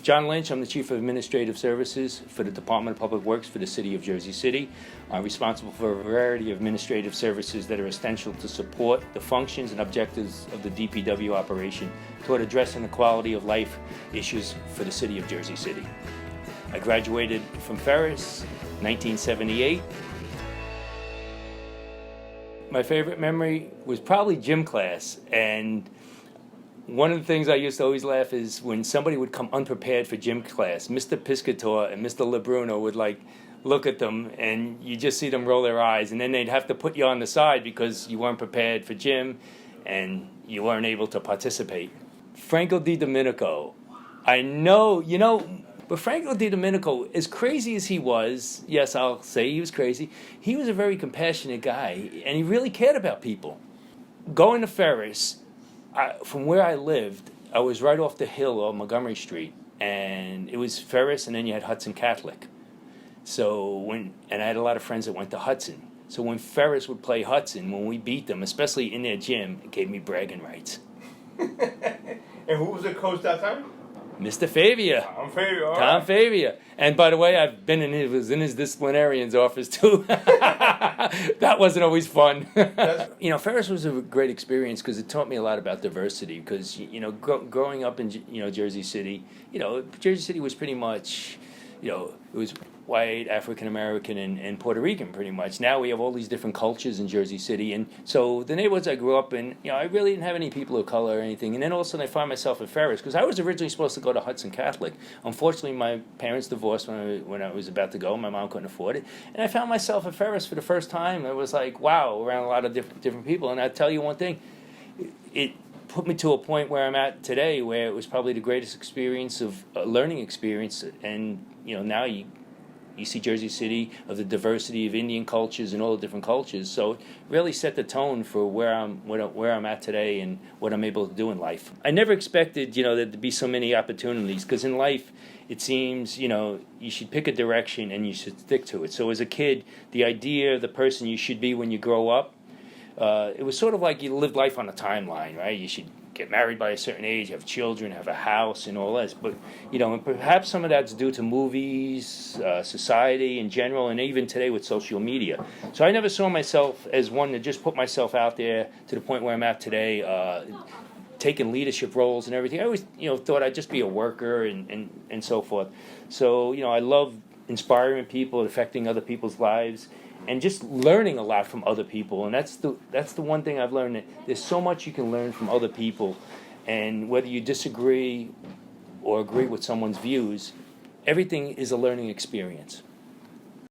John Lynch. I'm the Chief of Administrative Services for the Department of Public Works for the City of Jersey City. I'm responsible for a variety of administrative services that are essential to support the functions and objectives of the DPW operation toward addressing the quality of life issues for the City of Jersey City. I graduated from Ferris in 1978. My favorite memory was probably gym class, and one of the things I used to always laugh is when somebody would come unprepared for gym class. Mr. Piscator and Mr. Lebruno would look at them, and you just see them roll their eyes, and then they'd have to put you on the side because you weren't prepared for gym and you weren't able to participate. Franco Di Domenico, I know, but Franco Di Domenico, as crazy as he was, yes, I'll say he was crazy, he was a very compassionate guy, and he really cared about people. Going to Ferris, from where I lived, I was right off the hill on Montgomery Street, and it was Ferris, and then you had Hudson Catholic. And I had a lot of friends that went to Hudson. So when Ferris would play Hudson, when we beat them, especially in their gym, it gave me bragging rights. And who was the coach that time? Mr. Favia. Tom Favia. And by the way, was in his disciplinarian's office too. That wasn't always fun. Ferris was a great experience because it taught me a lot about diversity. Because growing up in Jersey City, Jersey City was pretty much, it was white, African American, and Puerto Rican pretty much. Now we have all these different cultures in Jersey City, and so the neighborhoods I grew up in, I really didn't have any people of color or anything. And then all of a sudden I find myself at Ferris because I was originally supposed to go to Hudson Catholic. Unfortunately, my parents divorced when I was about to go. My mom couldn't afford it, and I found myself at Ferris for the first time. It was like, wow, around a lot of different people. And I tell you one thing, it put me to a point where I'm at today, where it was probably the greatest experience of learning experience. And now you see Jersey City of the diversity of Indian cultures and all the different cultures. So it really set the tone for where I'm at today and what I'm able to do in life. I never expected, there to be so many opportunities, because in life it seems, you should pick a direction and you should stick to it. So as a kid, the idea of the person you should be when you grow up, it was sort of like you lived life on a timeline, right? You should get married by a certain age, have children, have a house, and all this. But, and perhaps some of that's due to movies, society in general, and even today with social media. So I never saw myself as one to just put myself out there to the point where I'm at today, taking leadership roles and everything. I always, thought I'd just be a worker and so forth. So, I love inspiring people, affecting other people's lives, and just learning a lot from other people. And that's the one thing I've learned, that there's so much you can learn from other people, and whether you disagree or agree with someone's views, everything is a learning experience.